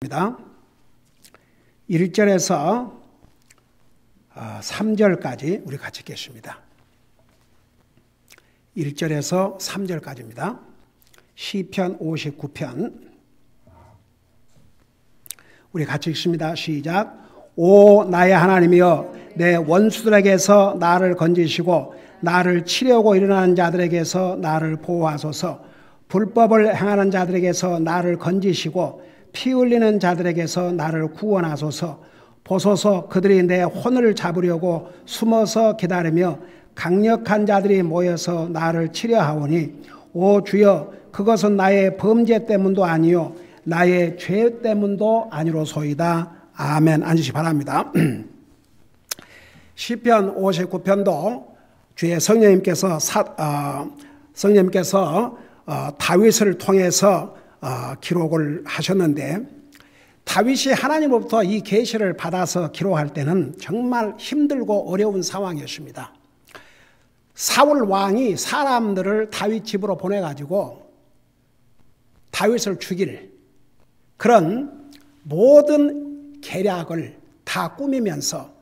입니다. 1절에서 3절까지 우리 같이 읽겠습니다. 1절에서 3절까지입니다. 시편 59편 우리 같이 읽습니다. 시작. 오 나의 하나님이여, 내 원수들에게서 나를 건지시고 나를 치려고 일어나는 자들에게서 나를 보호하소서. 불법을 행하는 자들에게서 나를 건지시고 피 흘리는 자들에게서 나를 구원하소서. 보소서, 그들이 내 혼을 잡으려고 숨어서 기다리며 강력한 자들이 모여서 나를 치려하오니, 오 주여, 그것은 나의 범죄 때문도 아니요 나의 죄 때문도 아니로소이다. 아멘. 앉으시 바랍니다. 시편 59편도 주의 성령님께서 다윗을 통해서 기록을 하셨는데, 다윗이 하나님으로부터 이 계시를 받아서 기록할 때는 정말 힘들고 어려운 상황이었습니다. 사울 왕이 사람들을 다윗 집으로 보내가지고 다윗을 죽일 그런 모든 계략을 다 꾸미면서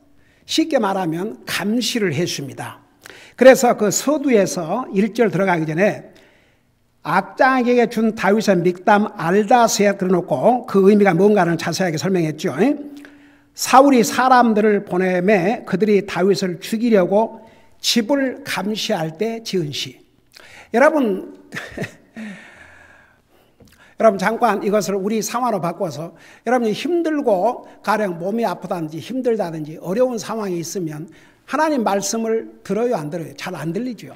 쉽게 말하면 감시를 했습니다. 그래서 그 서두에서 1절 들어가기 전에 악장에게 준 다윗의 믹담 알다스에 그려놓고 그 의미가 뭔가를 자세하게 설명했죠. 사울이 사람들을 보내매 그들이 다윗을 죽이려고 집을 감시할 때 지은 시. 여러분 잠깐 이것을 우리 상황으로 바꿔서, 여러분이 힘들고 가령 몸이 아프다든지 힘들다든지 어려운 상황이 있으면 하나님 말씀을 들어요, 안 들어요? 잘 안 들리죠.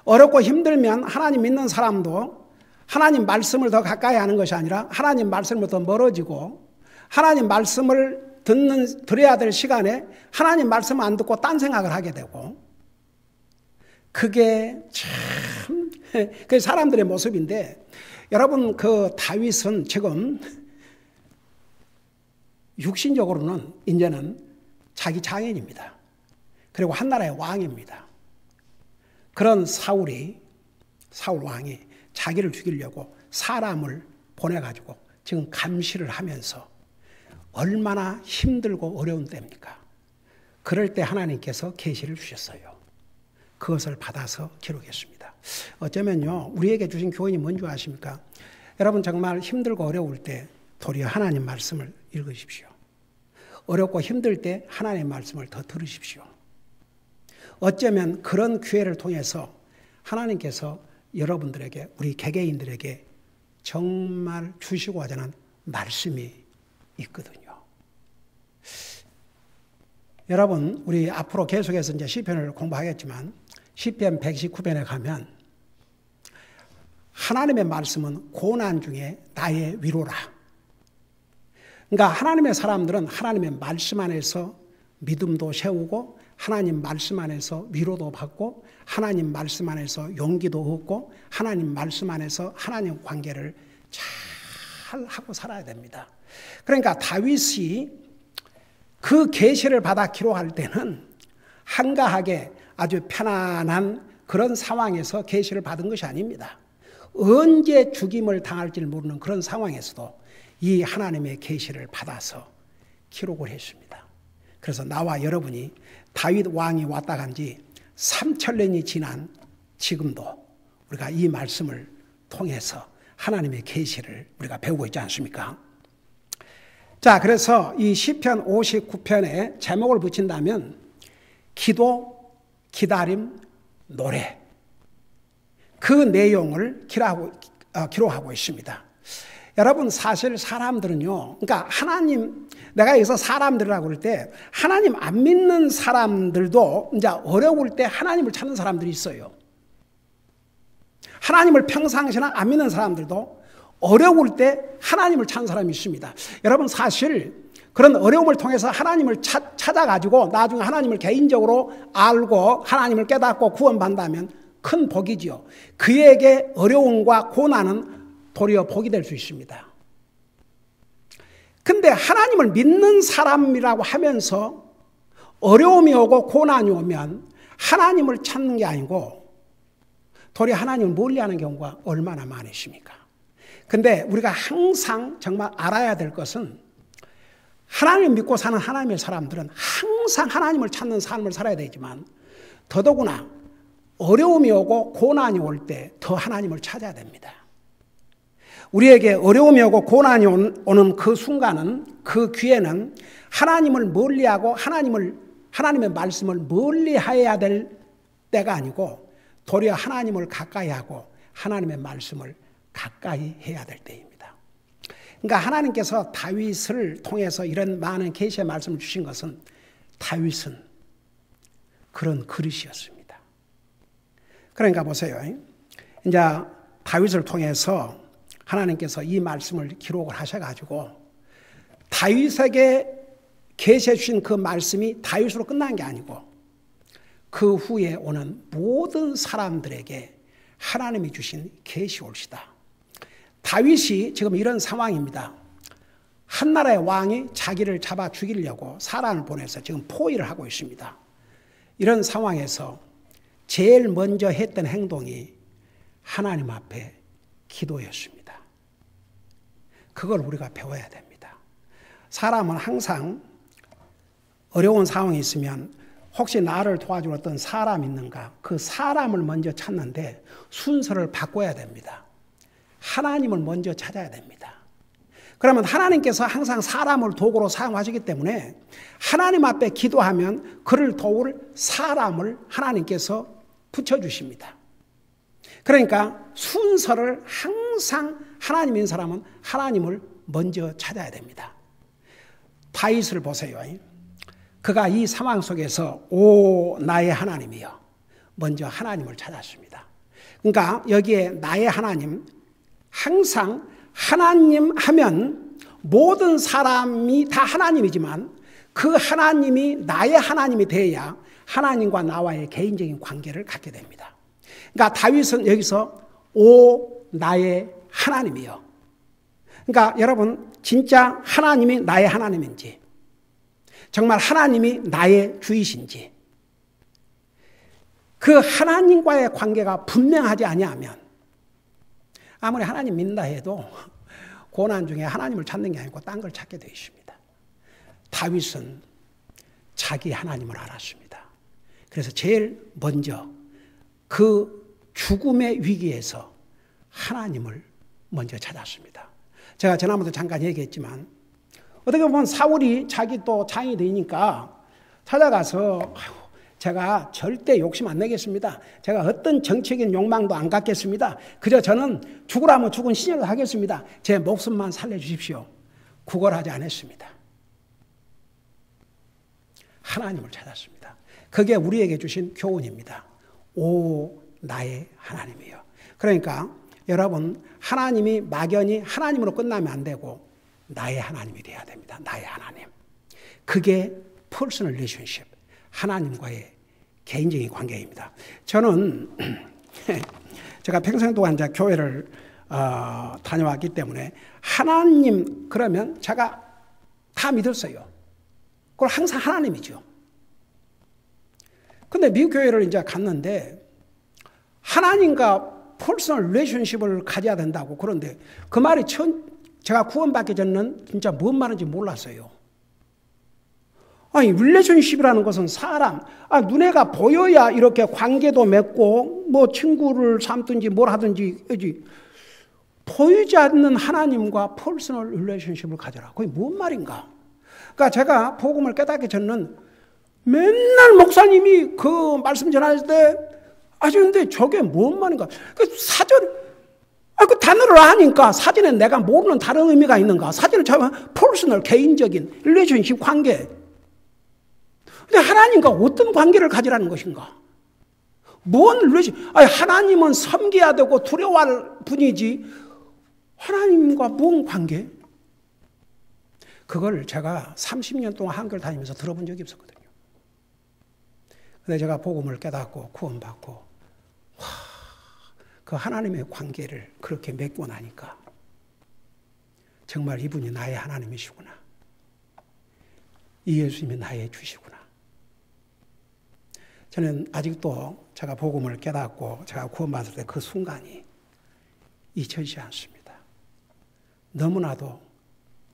어렵고 힘들면 하나님 믿는 사람도 하나님 말씀을 더 가까이 하는 것이 아니라 하나님 말씀을 더 멀어지고, 하나님 말씀을 들어야 될 시간에 하나님 말씀을 안 듣고 딴 생각을 하게 되고, 그게 참 그 사람들의 모습인데, 여러분 그 다윗은 지금 육신적으로는 이제는 자기 장인입니다. 그리고 한 나라의 왕입니다. 그런 사울 왕이 자기를 죽이려고 사람을 보내가지고 지금 감시를 하면서 얼마나 힘들고 어려운 때입니까? 그럴 때 하나님께서 계시를 주셨어요. 그것을 받아서 기록했습니다. 어쩌면요, 우리에게 주신 교훈이 뭔지 아십니까? 여러분 정말 힘들고 어려울 때 도리어 하나님 말씀을 읽으십시오. 어렵고 힘들 때 하나님 말씀을 더 들으십시오. 어쩌면 그런 기회를 통해서 하나님께서 여러분들에게, 우리 개개인들에게 정말 주시고자 하는 말씀이 있거든요. 여러분, 우리 앞으로 계속해서 이제 시편을 공부하겠지만, 시편 119편에 가면 하나님의 말씀은 고난 중에 나의 위로라. 그러니까 하나님의 사람들은 하나님의 말씀 안에서 믿음도 세우고, 하나님 말씀 안에서 위로도 받고, 하나님 말씀 안에서 용기도 얻고, 하나님 말씀 안에서 하나님 관계를 잘 하고 살아야 됩니다. 그러니까 다윗이 그 계시를 받아 기록할 때는 한가하게 아주 편안한 그런 상황에서 계시를 받은 것이 아닙니다. 언제 죽임을 당할지 모르는 그런 상황에서도 이 하나님의 계시를 받아서 기록을 했습니다. 그래서 나와 여러분이 다윗 왕이 왔다 간 지 3000년이 지난 지금도 우리가 이 말씀을 통해서 하나님의 계시를 우리가 배우고 있지 않습니까? 자, 그래서 이 시편 59편에 제목을 붙인다면 기도, 기다림, 노래, 그 내용을 기록하고 있습니다. 여러분 사실 사람들은요, 그러니까 내가 여기서 사람들이라고 그럴 때 하나님 안 믿는 사람들도 이제 어려울 때 하나님을 찾는 사람들이 있어요. 하나님을 평상시나 안 믿는 사람들도 어려울 때 하나님을 찾는 사람이 있습니다. 여러분 사실 그런 어려움을 통해서 하나님을 찾아가지고 나중에 하나님을 개인적으로 알고 하나님을 깨닫고 구원받는다면 큰 복이지요. 그에게 어려움과 고난은 도리어 복이 될 수 있습니다. 근데 하나님을 믿는 사람이라고 하면서 어려움이 오고 고난이 오면 하나님을 찾는 게 아니고 도리어 하나님을 멀리하는 경우가 얼마나 많으십니까? 근데 우리가 항상 정말 알아야 될 것은 하나님을 믿고 사는 하나님의 사람들은 항상 하나님을 찾는 삶을 살아야 되지만 더더구나 어려움이 오고 고난이 올 때 더 하나님을 찾아야 됩니다. 우리에게 어려움이 오고 고난이 오는 그 순간은, 그 기회는 하나님을 멀리하고 하나님의 말씀을 멀리해야 될 때가 아니고 도리어 하나님을 가까이하고 하나님의 말씀을 가까이 해야 될 때입니다. 그러니까 하나님께서 다윗을 통해서 이런 많은 계시의 말씀을 주신 것은 다윗은 그런 그릇이었습니다. 그러니까 보세요. 이제 다윗을 통해서 하나님께서 이 말씀을 기록을 하셔가지고 다윗에게 계시해 주신 그 말씀이 다윗으로 끝난 게 아니고 그 후에 오는 모든 사람들에게 하나님이 주신 계시올시다. 다윗이 지금 이런 상황입니다. 한 나라의 왕이 자기를 잡아 죽이려고 사람을 보내서 지금 포위를 하고 있습니다. 이런 상황에서 제일 먼저 했던 행동이 하나님 앞에 기도였습니다. 그걸 우리가 배워야 됩니다. 사람은 항상 어려운 상황이 있으면 혹시 나를 도와줄 어떤 사람이 있는가, 그 사람을 먼저 찾는데 순서를 바꿔야 됩니다. 하나님을 먼저 찾아야 됩니다. 그러면 하나님께서 항상 사람을 도구로 사용하시기 때문에 하나님 앞에 기도하면 그를 도울 사람을 하나님께서 붙여주십니다. 그러니까 순서를 항상 하나님인 사람은 하나님을 먼저 찾아야 됩니다. 다윗을 보세요. 그가 이 상황 속에서 오 나의 하나님이여 먼저 하나님을 찾았습니다. 그러니까 여기에 나의 하나님, 항상 하나님 하면 모든 사람이 다 하나님이지만 그 하나님이 나의 하나님이 되어야 하나님과 나와의 개인적인 관계를 갖게 됩니다. 그러니까 다윗은 여기서 오 나의 하나님이요. 그러니까 여러분 진짜 하나님이 나의 하나님인지, 정말 하나님이 나의 주이신지, 그 하나님과의 관계가 분명하지 아니하면 아무리 하나님 믿는다 해도 고난 중에 하나님을 찾는 게 아니고 딴 걸 찾게 되어 있습니다. 다윗은 자기 하나님을 알았습니다. 그래서 제일 먼저 그 죽음의 위기에서 하나님을 먼저 찾았습니다. 제가 지난번도 잠깐 얘기했지만 어떻게 보면 사울이 자기 또 장이 되니까 찾아가서 제가 절대 욕심 안 내겠습니다. 제가 어떤 정치적인 욕망도 안 갖겠습니다. 그저 저는 죽으라면 죽은 신여를 하겠습니다. 제 목숨만 살려주십시오. 구걸하지 않았습니다. 하나님을 찾았습니다. 그게 우리에게 주신 교훈입니다. 오 나의 하나님이요. 그러니까 여러분 하나님이 막연히 하나님으로 끝나면 안 되고 나의 하나님이 돼야 됩니다. 나의 하나님. 그게 퍼스널 리레이션십, 하나님과의 개인적인 관계입니다. 저는 제가 평생 동안 이제 교회를 다녀왔기 때문에 하나님 그러면 제가 다 믿었어요. 그걸 항상 하나님이죠. 근데 미국 교회를 이제 갔는데 하나님과 퍼스널 리레이션십을 가져야 된다고. 그런데 그 말이 제가 구원받기 전에는 진짜 뭔 말인지 몰랐어요. 아니 릴레이션십이라는 것은 사람, 눈에가 보여야 이렇게 관계도 맺고 뭐 친구를 삼든지 뭘 하든지 보이지 않는 하나님과 퍼스널 릴레이션십을 가져라. 그게 뭔 말인가? 그러니까 제가 복음을 깨닫기 전에는 맨날 목사님이 그 말씀 전할 때 근데 저게 뭔 말인가? 그 사전, 그 단어를 아니까 사전에 내가 모르는 다른 의미가 있는가? 사전을 찾으면 퍼스널, 개인적인 릴레이션십 관계. 근데 하나님과 어떤 관계를 가지라는 것인가? 뭔 릴레이션? 하나님은 섬겨야 되고 두려워할 분이지 하나님과 뭔 관계? 그걸 제가 30년 동안 한교를 다니면서 들어본 적이 없었거든요. 근데 제가 복음을 깨닫고 구원받고 그 하나님의 관계를 그렇게 맺고 나니까 정말 이분이 나의 하나님이시구나. 이 예수님이 나의 주시구나. 저는 아직도 제가 복음을 깨닫고 제가 구원받을 때 그 순간이 잊혀지지 않습니다. 너무나도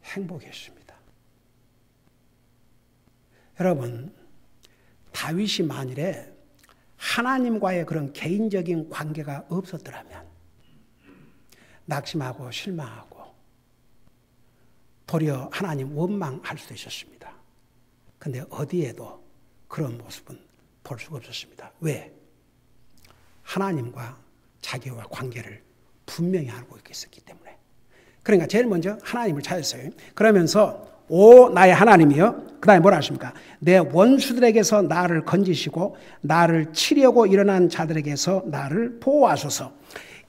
행복했습니다. 여러분, 다윗이 만일에 하나님과의 그런 개인적인 관계가 없었더라면 낙심하고 실망하고 도리어 하나님 원망할 수도 있었습니다. 그런데 어디에도 그런 모습은 볼 수가 없었습니다. 왜? 하나님과 자기와 관계를 분명히 알고 있었기 때문에. 그러니까 제일 먼저 하나님을 찾았어요. 그러면서 오 나의 하나님이여, 그 다음에 뭐라 하십니까? 내 원수들에게서 나를 건지시고 나를 치려고 일어난 자들에게서 나를 보호하소서.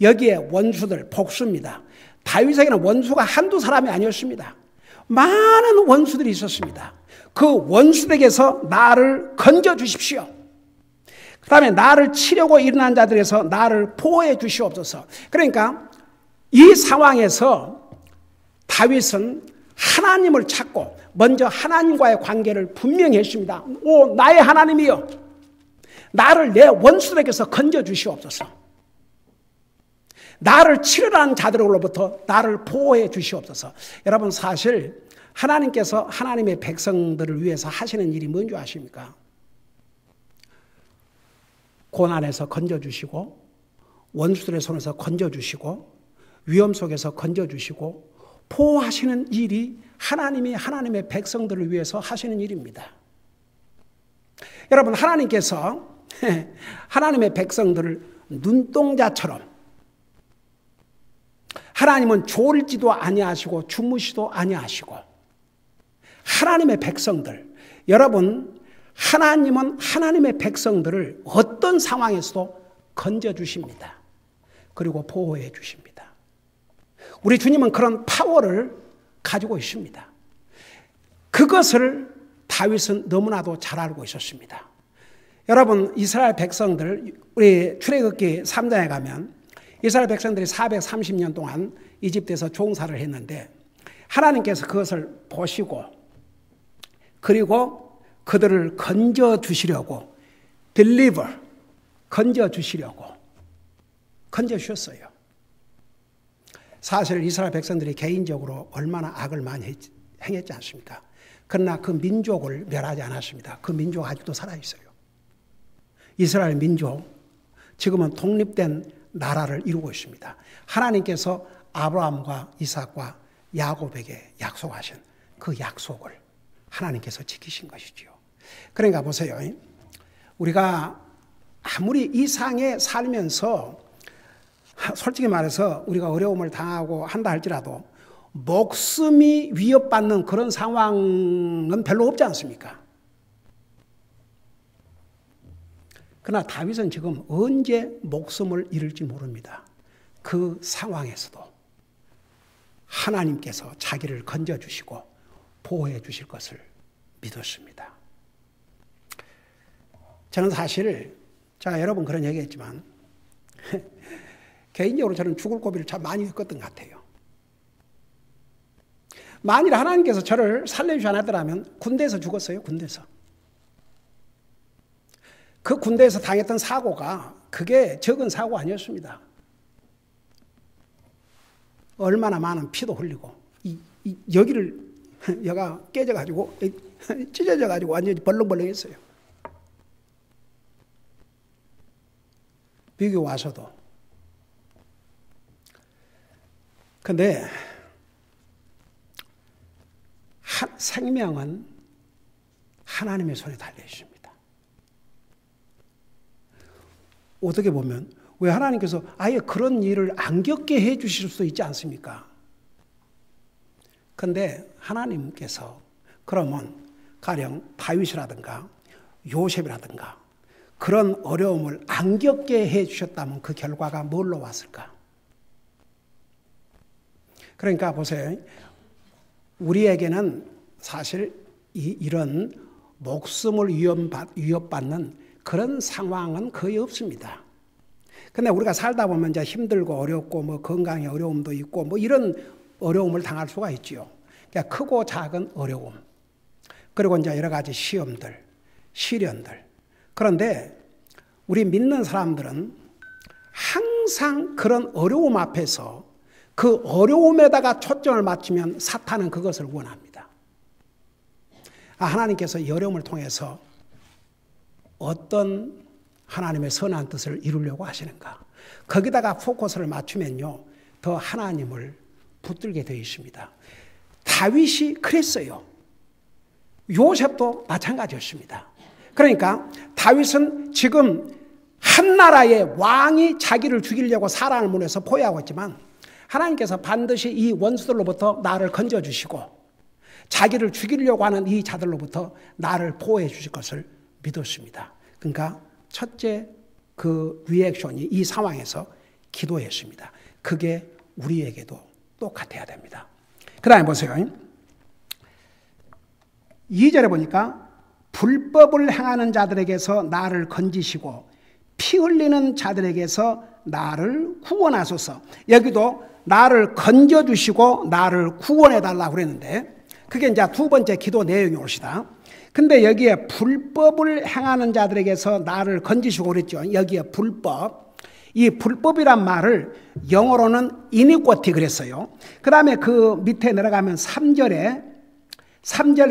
여기에 원수들 복수입니다. 다윗에게는 원수가 한두 사람이 아니었습니다. 많은 원수들이 있었습니다. 그 원수들에게서 나를 건져주십시오. 그 다음에 나를 치려고 일어난 자들에서 나를 보호해 주시옵소서. 그러니까 이 상황에서 다윗은 하나님을 찾고 먼저 하나님과의 관계를 분명히 했습니다. 오 나의 하나님이여, 나를 내 원수들에게서 건져주시옵소서. 나를 치려는 자들로부터 나를 보호해 주시옵소서. 여러분, 사실 하나님께서 하나님의 백성들을 위해서 하시는 일이 뭔지 아십니까? 고난에서 건져주시고 원수들의 손에서 건져주시고 위험 속에서 건져주시고 보호하시는 일이 하나님이 하나님의 백성들을 위해서 하시는 일입니다. 여러분, 하나님께서 하나님의 백성들을 눈동자처럼, 하나님은 졸지도 아니하시고 주무시도 아니하시고, 하나님의 백성들, 여러분, 하나님은 하나님의 백성들을 어떤 상황에서도 건져주십니다. 그리고 보호해 주십니다. 우리 주님은 그런 파워를 가지고 있습니다. 그것을 다윗은 너무나도 잘 알고 있었습니다. 여러분, 이스라엘 백성들, 우리 출애굽기 3장에 가면 이스라엘 백성들이 430년 동안 이집트에서 종사를 했는데 하나님께서 그것을 보시고 그리고 그들을 건져주시려고 deliver, 건져주시려고 건져주셨어요. 사실 이스라엘 백성들이 개인적으로 얼마나 악을 많이 행했지 않습니까? 그러나 그 민족을 멸하지 않았습니다. 그 민족 아직도 살아있어요. 이스라엘 민족, 지금은 독립된 나라를 이루고 있습니다. 하나님께서 아브라함과 이삭과 야곱에게 약속하신 그 약속을 하나님께서 지키신 것이지요. 그러니까 보세요. 우리가 아무리 이 상에 살면서 솔직히 말해서 우리가 어려움을 당하고 한다 할지라도 목숨이 위협받는 그런 상황은 별로 없지 않습니까? 그러나 다윗은 지금 언제 목숨을 잃을지 모릅니다. 그 상황에서도 하나님께서 자기를 건져주시고 보호해 주실 것을 믿었습니다. 저는 사실 제가 여러 번 그런 얘기했지만 개인적으로 저는 죽을 고비를 참 많이 겪었던 것 같아요. 만일 하나님께서 저를 살려주지 않았더라면 군대에서 죽었어요. 군대에서. 그 군대에서 당했던 사고가 그게 적은 사고 아니었습니다. 얼마나 많은 피도 흘리고 여기를 여가 깨져가지고 찢어져가지고 완전히 벌렁벌렁했어요. 미국에 와서도. 근데 생명은 하나님의 손에 달려 있습니다. 어떻게 보면 왜 하나님께서 아예 그런 일을 안 겪게 해 주실 수도 있지 않습니까? 그런데 하나님께서 그러면 가령 다윗이라든가 요셉이라든가 그런 어려움을 안 겪게 해 주셨다면 그 결과가 뭘로 왔을까? 그러니까 보세요. 우리에게는 사실 이런 목숨을 위협받는 그런 상황은 거의 없습니다. 근데 우리가 살다 보면 이제 힘들고 어렵고 뭐 건강에 어려움도 있고 뭐 이런 어려움을 당할 수가 있지요. 그러니까 크고 작은 어려움. 그리고 이제 여러 가지 시험들, 시련들. 그런데 우리 믿는 사람들은 항상 그런 어려움 앞에서 그 어려움에다가 초점을 맞추면 사탄은 그것을 원합니다. 하나님께서 이 어려움을 통해서 어떤 하나님의 선한 뜻을 이루려고 하시는가. 거기다가 포커스를 맞추면요, 더 하나님을 붙들게 되어 있습니다. 다윗이 그랬어요. 요셉도 마찬가지였습니다. 그러니까 다윗은 지금 한 나라의 왕이 자기를 죽이려고 사람을 보내서 포위하고 있지만 하나님께서 반드시 이 원수들로부터 나를 건져주시고 자기를 죽이려고 하는 이 자들로부터 나를 보호해 주실 것을 믿었습니다. 그러니까 첫째 그 리액션이 이 상황에서 기도했습니다. 그게 우리에게도 똑같아야 됩니다. 그 다음에 보세요. 2절에 보니까 불법을 행하는 자들에게서 나를 건지시고 피 흘리는 자들에게서 나를 구원하소서. 여기도 나를 건져주시고 나를 구원해달라고 그랬는데 그게 이제 두 번째 기도 내용이 옳시다. 근데 여기에 불법을 행하는 자들에게서 나를 건지시고 그랬죠. 여기에 불법. 이 불법이란 말을 영어로는 iniquity 그랬어요. 그 다음에 그 밑에 내려가면 3절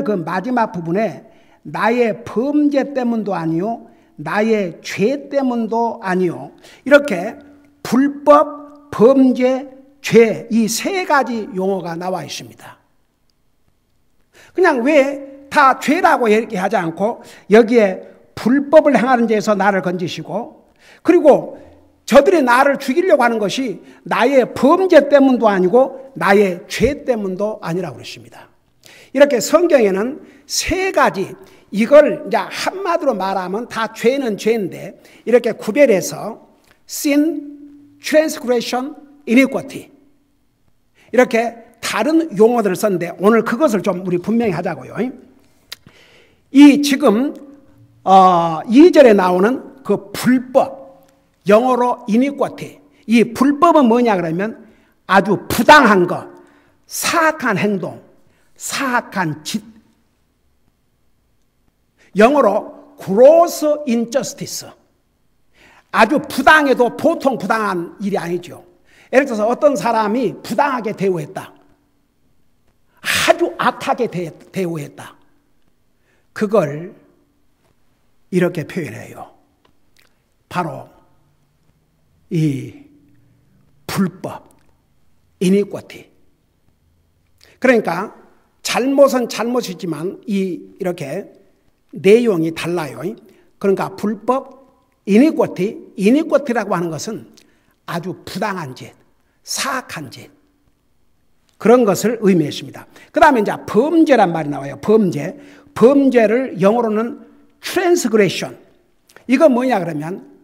그 마지막 부분에 나의 범죄 때문도 아니요 나의 죄 때문도 아니요 이렇게 불법, 범죄, 죄 이 세 가지 용어가 나와 있습니다. 그냥 왜 다 죄라고 얘기하지 않고 여기에 불법을 행하는 자에서 나를 건지시고 그리고 저들이 나를 죽이려고 하는 것이 나의 범죄 때문도 아니고 나의 죄 때문도 아니라고 그랬습니다. 이렇게 성경에는 세 가지 이걸 이제 한마디로 말하면 다 죄는 죄인데 이렇게 구별해서 sin, transgression, iniquity 이렇게 다른 용어들을 썼는데 오늘 그것을 좀 우리 분명히 하자고요. 이 지금 2절에 나오는 그 불법 영어로 iniquity 이 불법은 뭐냐 그러면 아주 부당한 것, 사악한 행동, 사악한 짓 영어로 gross injustice 아주 부당해도 보통 부당한 일이 아니죠. 예를 들어서 어떤 사람이 부당하게 대우했다. 아주 악하게 대우했다. 그걸 이렇게 표현해요. 바로 이 불법, iniquity. 그러니까 잘못은 잘못이지만 이렇게 내용이 달라요. 그러니까 불법, iniquity라고 하는 것은 아주 부당한 짓, 사악한 짓 그런 것을 의미했습니다. 그 다음에 이제 범죄란 말이 나와요. 범죄를 영어로는 transgression. 이건 뭐냐 그러면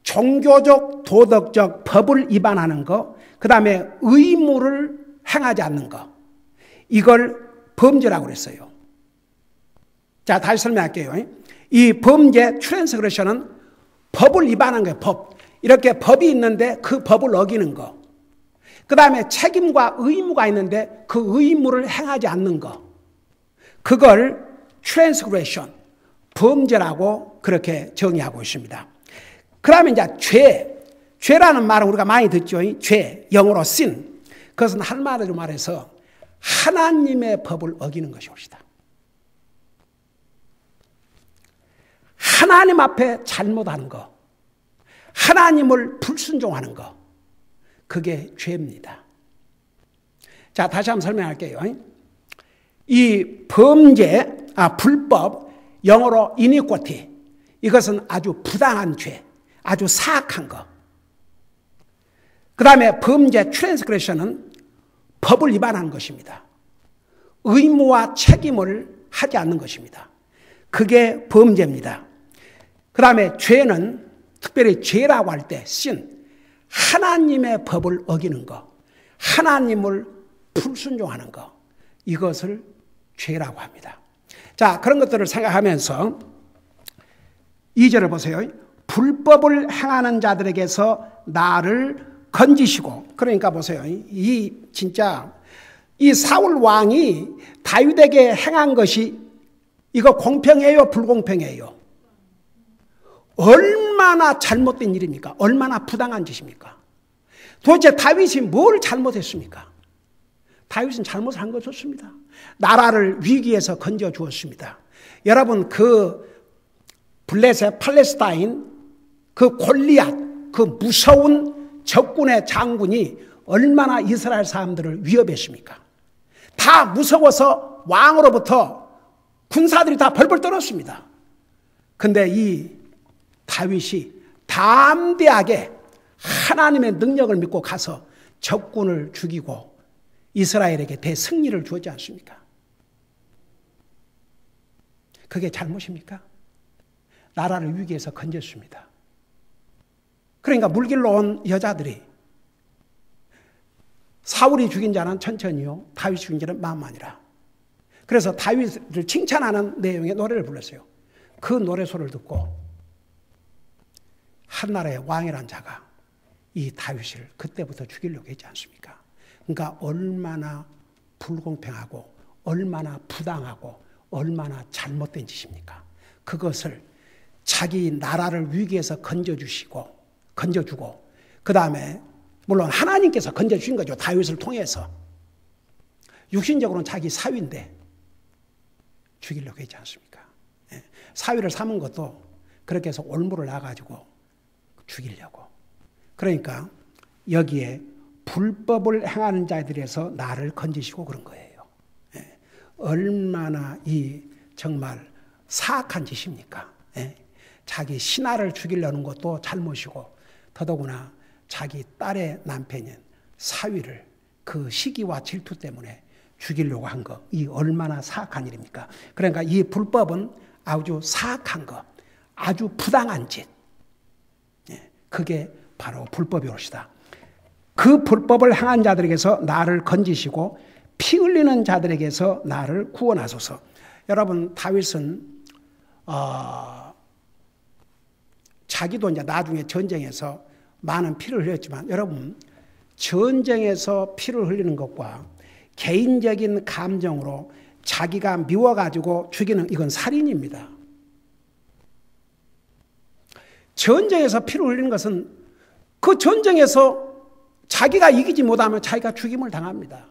종교적, 도덕적 법을 위반하는 거, 그 다음에 의무를 행하지 않는 거. 이걸 범죄라고 그랬어요. 자, 다시 설명할게요. 이 범죄, transgression은 법을 위반하는 거예요. 법. 이렇게 법이 있는데 그 법을 어기는 거. 그 다음에 책임과 의무가 있는데 그 의무를 행하지 않는 거. 그걸 transgression, 범죄라고 그렇게 정의하고 있습니다. 그러면 이제 죄라는 말은 우리가 많이 듣죠. 죄, 영어로 sin. 그것은 한마디로 말해서 하나님의 법을 어기는 것이 옳시다. 하나님 앞에 잘못하는 거, 하나님을 불순종하는 거, 그게 죄입니다. 자, 다시 한번 설명할게요. 이 불법, 영어로 iniquity, 이것은 아주 부당한 죄, 아주 사악한 거. 그 다음에 범죄, transgression은 법을 위반하는 것입니다. 의무와 책임을 하지 않는 것입니다. 그게 범죄입니다. 그 다음에 죄는 특별히 죄라고 할 때 sin, 하나님의 법을 어기는 거, 하나님을 불순종하는 거, 이것을 죄라고 합니다. 자, 그런 것들을 생각하면서 2절을 보세요. 불법을 행하는 자들에게서 나를 건지시고, 그러니까 보세요. 이 사울 왕이 다윗에게 행한 것이 이거 공평해요, 불공평해요? 얼마나 잘못된 일입니까? 얼마나 부당한 짓입니까? 도대체 다윗이 뭘 잘못했습니까? 다윗은 잘못을 한 것 없습니다. 나라를 위기에서 건져 주었습니다. 여러분, 그 블레셋 팔레스타인 그 골리앗, 그 무서운 적군의 장군이 얼마나 이스라엘 사람들을 위협했습니까? 다 무서워서 왕으로부터 군사들이 다 벌벌 떨었습니다. 근데 이 다윗이 담대하게 하나님의 능력을 믿고 가서 적군을 죽이고 이스라엘에게 대승리를 주었지 않습니까? 그게 잘못입니까? 나라를 위기에서 건졌습니다. 그러니까 물길로 온 여자들이 사울이 죽인 자는 천천히요, 다윗이 죽인 자는 만만이라. 그래서 다윗을 칭찬하는 내용의 노래를 불렀어요. 그 노래소를 듣고 한나라의 왕이란 자가 이 다윗을 그때부터 죽이려고 했지 않습니까? 그러니까 얼마나 불공평하고 얼마나 부당하고 얼마나 잘못된 짓입니까? 그것을 자기 나라를 위기에서 건져주고 그 다음에 물론 하나님께서 건져주신 거죠. 다윗을 통해서. 육신적으로는 자기 사위인데 죽이려고 했지 않습니까? 사위를 삼은 것도 그렇게 해서 올무를 놔가지고 죽이려고. 그러니까 여기에 불법을 행하는 자들에서 나를 건지시고 그런 거예요. 얼마나 이 정말 사악한 짓입니까? 자기 신하를 죽이려는 것도 잘못이고 더더구나 자기 딸의 남편인 사위를 그 시기와 질투 때문에 죽이려고 한 거, 이 얼마나 사악한 일입니까? 그러니까 이 불법은 아주 사악한 것, 아주 부당한 짓, 그게 바로 불법이 옳시다. 그 불법을 행한 자들에게서 나를 건지시고 피 흘리는 자들에게서 나를 구원하소서. 여러분, 다윗은 자기도 이제 나중에 전쟁에서 많은 피를 흘렸지만, 여러분, 전쟁에서 피를 흘리는 것과 개인적인 감정으로 자기가 미워가지고 죽이는, 이건 살인입니다. 전쟁에서 피를 흘리는 것은 그 전쟁에서 자기가 이기지 못하면 자기가 죽임을 당합니다.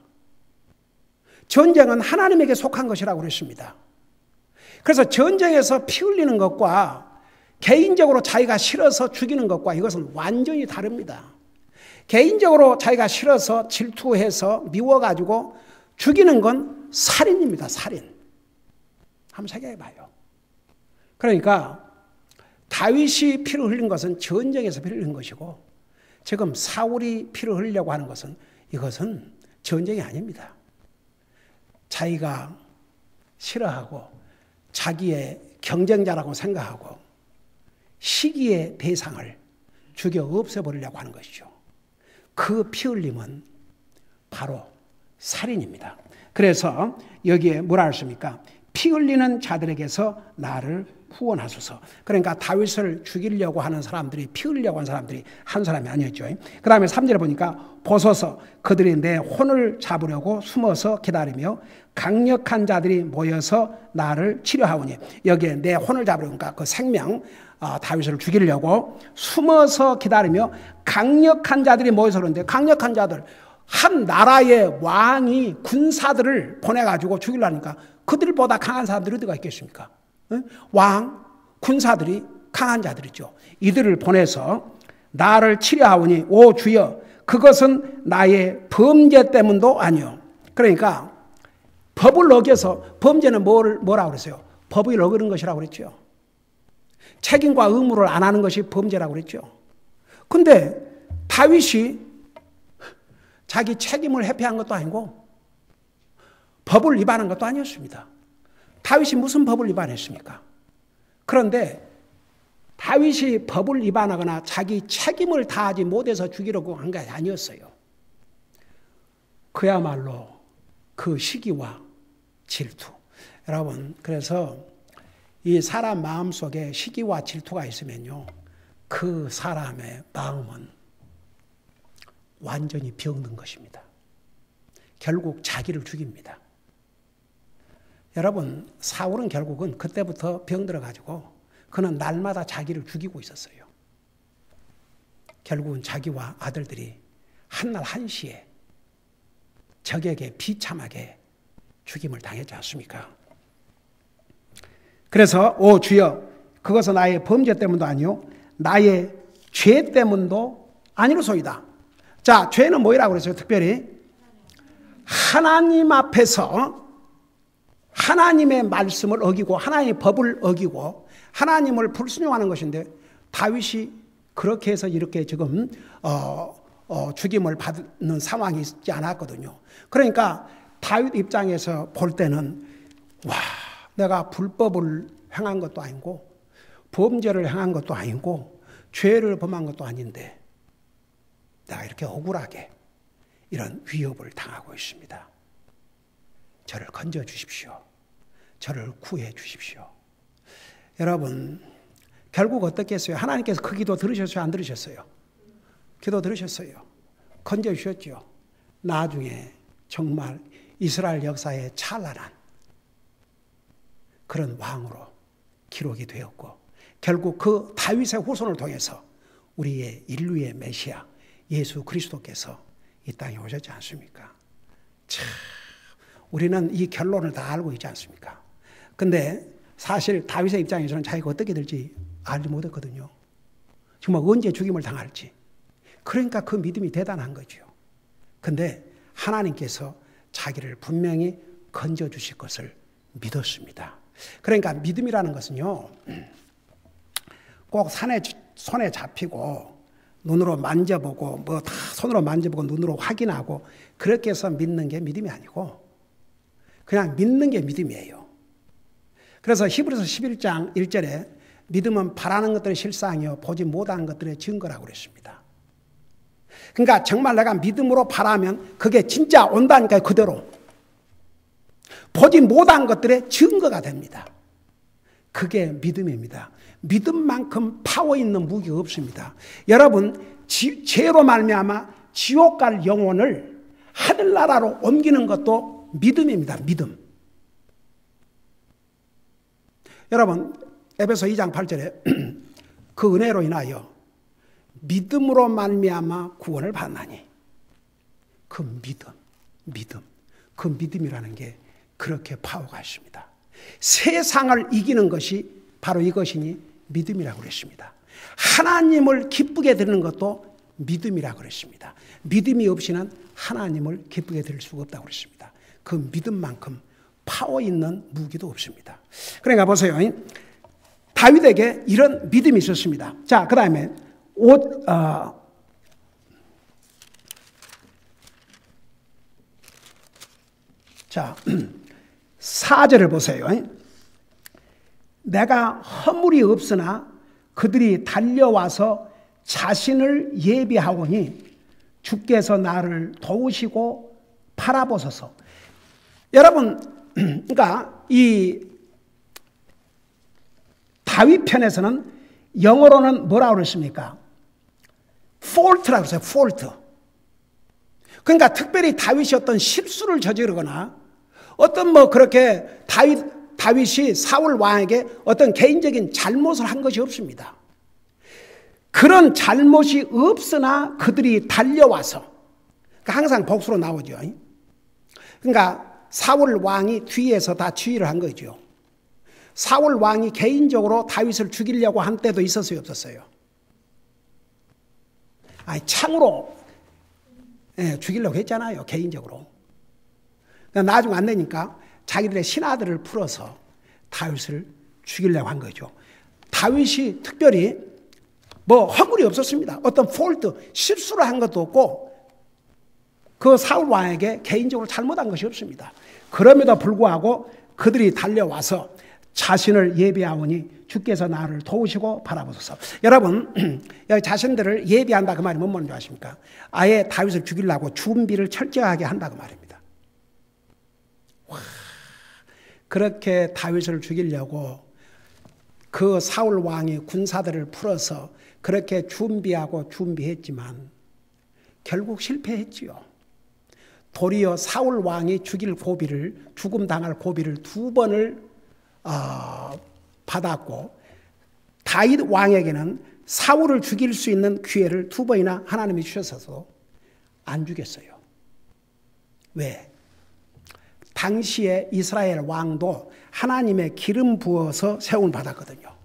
전쟁은 하나님에게 속한 것이라고 그랬습니다. 그래서 전쟁에서 피 흘리는 것과 개인적으로 자기가 싫어서 죽이는 것과 이것은 완전히 다릅니다. 개인적으로 자기가 싫어서 질투해서 미워가지고 죽이는 건 살인입니다. 살인. 한번 생각해 봐요. 그러니까 다윗이 피를 흘린 것은 전쟁에서 피를 흘린 것이고 지금 사울이 피를 흘리려고 하는 것은 이것은 전쟁이 아닙니다. 자기가 싫어하고 자기의 경쟁자라고 생각하고 시기의 대상을 죽여 없애버리려고 하는 것이죠. 그 피 흘림은 바로 살인입니다. 그래서 여기에 뭐라 했습니까? 피 흘리는 자들에게서 나를 구원하소서. 그러니까 다윗을 죽이려고 하는 사람들이, 피 흘리려고 하는 사람들이 한 사람이 아니었죠. 그 다음에 3절에 보니까 보소서 그들이 내 혼을 잡으려고 숨어서 기다리며 강력한 자들이 모여서 나를 치려하오니, 여기에 내 혼을 잡으려고, 그러니까 그 생명 다윗을 죽이려고 숨어서 기다리며 강력한 자들이 모여서 그러는데, 강력한 자들, 한 나라의 왕이 군사들을 보내가지고 죽이려니까 그들보다 강한 사람들이 어디가 있겠습니까? 왕, 군사들이 강한 자들이죠. 이들을 보내서 나를 치려하오니 오 주여 그것은 나의 범죄 때문도 아니요. 그러니까 법을 어겨서, 범죄는 뭐라고 그랬어요? 법을 어기는 것이라고 그랬죠. 책임과 의무를 안 하는 것이 범죄라고 그랬죠. 근데 다윗이 자기 책임을 회피한 것도 아니고 법을 위반한 것도 아니었습니다. 다윗이 무슨 법을 위반했습니까? 그런데 다윗이 법을 위반하거나 자기 책임을 다하지 못해서 죽이려고 한 게 아니었어요. 그야말로 그 시기와 질투. 여러분, 그래서 이 사람 마음속에 시기와 질투가 있으면요, 그 사람의 마음은 완전히 병든 것입니다. 결국 자기를 죽입니다. 여러분, 사울은 결국은 그때부터 병들어가지고 그는 날마다 자기를 죽이고 있었어요. 결국은 자기와 아들들이 한날 한시에 적에게 비참하게 죽임을 당했지 않습니까? 그래서 오 주여, 그것은 나의 범죄 때문도 아니요 나의 죄 때문도 아니로소이다. 자, 죄는 뭐라고 그랬어요? 특별히 하나님 앞에서 하나님의 말씀을 어기고 하나님의 법을 어기고 하나님을 불순종하는 것인데, 다윗이 그렇게 해서 이렇게 지금 죽임을 받는 상황이 있지 않았거든요. 그러니까 다윗 입장에서 볼 때는 와, 내가 불법을 행한 것도 아니고 범죄를 행한 것도 아니고 죄를 범한 것도 아닌데 내가 이렇게 억울하게 이런 위협을 당하고 있습니다. 저를 건져 주십시오. 저를 구해 주십시오. 여러분, 결국 어떻게 했어요? 하나님께서 그 기도 들으셨어요? 안 들으셨어요? 기도 들으셨어요. 건져 주셨죠. 나중에 정말 이스라엘 역사에 찬란한 그런 왕으로 기록이 되었고, 결국 그 다윗의 후손을 통해서 우리의 인류의 메시아 예수 그리스도께서 이 땅에 오셨지 않습니까? 참, 우리는 이 결론을 다 알고 있지 않습니까? 근데 사실 다윗의 입장에서는 자기가 어떻게 될지 알지 못했거든요. 정말 언제 죽임을 당할지. 그러니까 그 믿음이 대단한 거죠. 근데 하나님께서 자기를 분명히 건져주실 것을 믿었습니다. 그러니까 믿음이라는 것은요, 꼭 손에 잡히고 눈으로 만져보고 뭐 다 손으로 만져보고 눈으로 확인하고 그렇게 해서 믿는 게 믿음이 아니고 그냥 믿는 게 믿음이에요. 그래서 히브리서 11장 1절에 믿음은 바라는 것들의 실상이요 보지 못하는 것들의 증거라고 그랬습니다. 그러니까 정말 내가 믿음으로 바라면 그게 진짜 온다니까요. 그대로. 보지 못한 것들의 증거가 됩니다. 그게 믿음입니다. 믿음만큼 파워 있는 무기가 없습니다. 여러분, 죄로 말미암아 지옥 갈 영혼을 하늘나라로 옮기는 것도 믿음입니다. 믿음. 여러분, 에베소 2장 8절에 그 은혜로 인하여 믿음으로 말미암아 구원을 받나니, 그 믿음, 그 믿음이라는 게 그렇게 파워가 있습니다. 세상을 이기는 것이 바로 이것이니 믿음이라고 그랬습니다. 하나님을 기쁘게 드리는 것도 믿음이라고 그랬습니다. 믿음이 없이는 하나님을 기쁘게 드릴 수가 없다고 그랬습니다. 그 믿음만큼 파워 있는 무기도 없습니다. 그러니까 보세요. 다윗에게 이런 믿음이 있었습니다. 자, 그 다음에 자, 4절을 보세요. 내가 허물이 없으나 그들이 달려와서 자신을 예비하오니 주께서 나를 도우시고 바라보소서. 여러분, 그러니까 이 다윗 편에서는 영어로는 뭐라고 그랬습니까? fault라고 했어요. fault. 그러니까 특별히 다윗이 어떤 실수를 저지르거나 어떤 뭐 그렇게 다윗이 사울 왕에게 어떤 개인적인 잘못을 한 것이 없습니다. 그런 잘못이 없으나 그들이 달려와서, 그러니까 항상 복수로 나오죠. 그러니까 사울 왕이 뒤에서 다 지휘를 한 거죠. 사울 왕이 개인적으로 다윗을 죽이려고 한 때도 있었어요, 없었어요? 아니, 창으로 죽이려고 했잖아요, 개인적으로. 그러니까 나중 안 되니까 자기들의 신하들을 풀어서 다윗을 죽이려고 한 거죠. 다윗이 특별히 뭐 허물이 없었습니다. 어떤 폴트, 실수를 한 것도 없고 그 사울 왕에게 개인적으로 잘못한 것이 없습니다. 그럼에도 불구하고 그들이 달려와서 자신을 예비하오니 주께서 나를 도우시고 바라보소서. 여러분, 여기 자신들을 예비한다 그 말이 뭔 말인지 아십니까? 아예 다윗을 죽이려고 준비를 철저하게 한다 그 말입니다. 와, 그렇게 다윗을 죽이려고 그 사울 왕이 군사들을 풀어서 그렇게 준비했지만 결국 실패했지요. 도리어 사울 왕이 죽음 당할 고비를 2번을 받았고, 다윗 왕에게는 사울을 죽일 수 있는 기회를 2번이나 하나님이 주셔서 안 죽였어요. 왜? 당시에 이스라엘 왕도 하나님의 기름 부어서 세움을 받았거든요.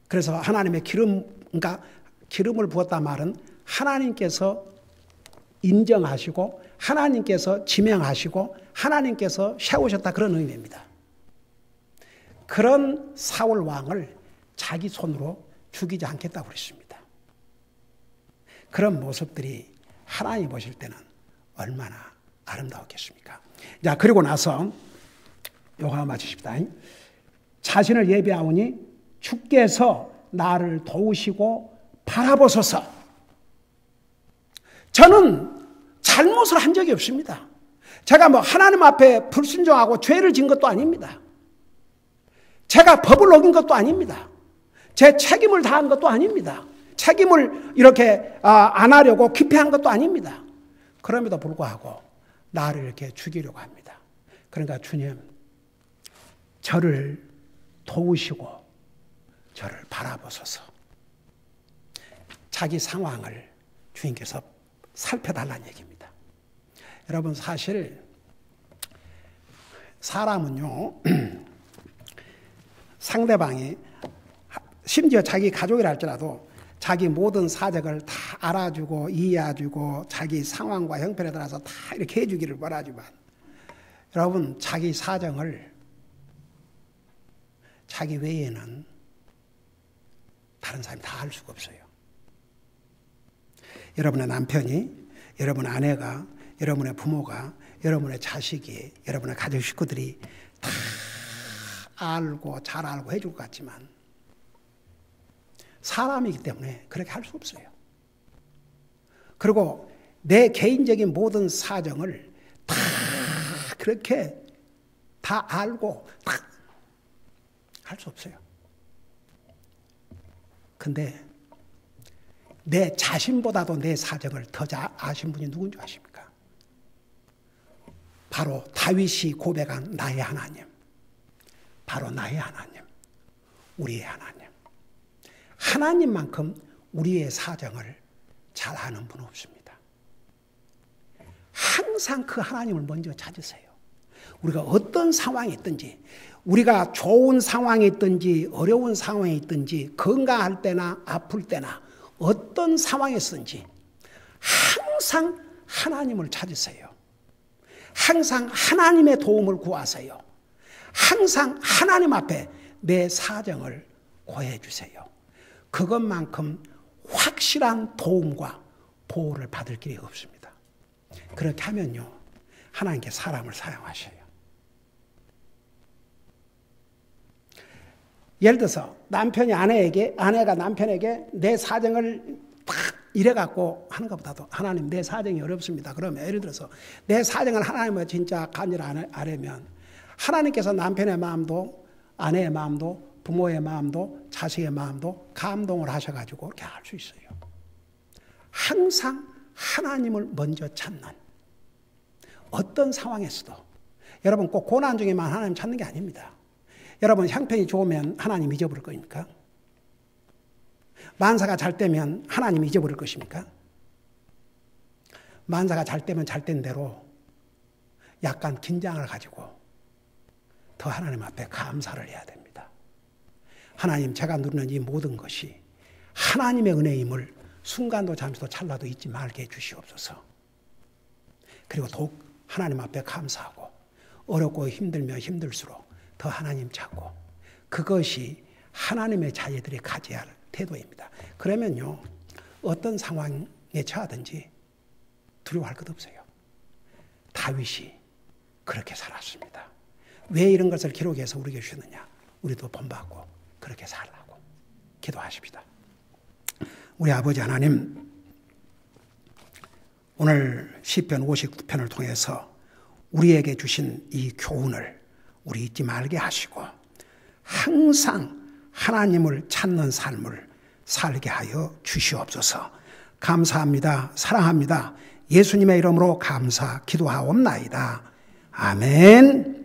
그래서 하나님의 그러니까 기름을 부었단 말은 하나님께서 인정하시고 하나님께서 지명하시고 하나님께서 세우셨다 그런 의미입니다. 그런 사울 왕을 자기 손으로 죽이지 않겠다고 그랬습니다. 그런 모습들이 하나님 보실 때는 얼마나 아름다웠겠습니까? 자, 그리고 나서 요거 맞으십시다. 자신을 예비하오니 주께서 나를 도우시고 바라보소서. 저는 잘못을 한 적이 없습니다. 제가 뭐 하나님 앞에 불순종하고 죄를 진 것도 아닙니다. 제가 법을 어긴 것도 아닙니다. 제 책임을 다한 것도 아닙니다. 책임을 이렇게 안 하려고 기피한 것도 아닙니다. 그럼에도 불구하고 나를 이렇게 죽이려고 합니다. 그러니까 주님, 저를 도우시고 저를 바라보소서. 자기 상황을 주님께서 살펴달라는 얘기입니다. 여러분, 사실 사람은요, 상대방이 심지어 자기 가족이라 할지라도 자기 모든 사정을 다 알아주고 이해해주고 자기 상황과 형편에 따라서 다 이렇게 해주기를 바라지만, 여러분, 자기 사정을 자기 외에는 다른 사람이 다 알 수가 없어요. 여러분의 남편이, 여러분의 아내가, 여러분의 부모가, 여러분의 자식이, 여러분의 가족 식구들이 다 알고 잘 알고 해줄 것 같지만 사람이기 때문에 그렇게 할 수 없어요. 그리고 내 개인적인 모든 사정을 다 그렇게 다 알고 다 할 수 없어요. 근데 내 자신보다도 내 사정을 더 잘 아신 분이 누군지 아십니까? 바로 다윗이 고백한 나의 하나님. 바로 나의 하나님. 우리의 하나님. 하나님만큼 우리의 사정을 잘 아는 분은 없습니다. 항상 그 하나님을 먼저 찾으세요. 우리가 어떤 상황에 있든지, 우리가 좋은 상황에 있든지 어려운 상황에 있든지 건강할 때나 아플 때나 어떤 상황에 있든지 항상 하나님을 찾으세요. 항상 하나님의 도움을 구하세요. 항상 하나님 앞에 내 사정을 고해 주세요. 그것만큼 확실한 도움과 보호를 받을 길이 없습니다. 그렇게 하면요, 하나님께 사람을 사용하셔요. 예를 들어서 남편이 아내가 남편에게 내 사정을 딱 이래갖고 하는 것보다도 하나님 내 사정이 어렵습니다. 그러면 예를 들어서 내 사정을 하나님을 진짜 간절 안 하려면 하나님께서 남편의 마음도 아내의 마음도 부모의 마음도 자식의 마음도 감동을 하셔가지고 그렇게 할 수 있어요. 항상 하나님을 먼저 찾는, 어떤 상황에서도 여러분 꼭 고난 중에만 하나님 찾는 게 아닙니다. 여러분 형편이 좋으면 하나님 잊어버릴 겁니까? 만사가 잘 되면 하나님 잊어버릴 것입니까? 만사가 잘 되면 잘 된 대로 약간 긴장을 가지고 더 하나님 앞에 감사를 해야 됩니다. 하나님, 제가 누리는 이 모든 것이 하나님의 은혜임을 순간도 잠시도 찰나도 잊지 말게 해주시옵소서. 그리고 더욱 하나님 앞에 감사하고 어렵고 힘들면 힘들수록 더 하나님 찾고, 그것이 하나님의 자녀들이 가져야 할 태도입니다. 그러면요, 어떤 상황에 처하든지 두려워할 것 없어요. 다윗이 그렇게 살았습니다. 왜 이런 것을 기록해서 우리에게 주셨느냐? 우리도 본받고 그렇게 살라고 기도하십시다. 우리 아버지 하나님, 오늘 시편 59편을 통해서 우리에게 주신 이 교훈을 우리 잊지 말게 하시고 항상 하나님을 찾는 삶을 살게 하여 주시옵소서. 감사합니다. 사랑합니다. 예수님의 이름으로 감사 기도하옵나이다. 아멘.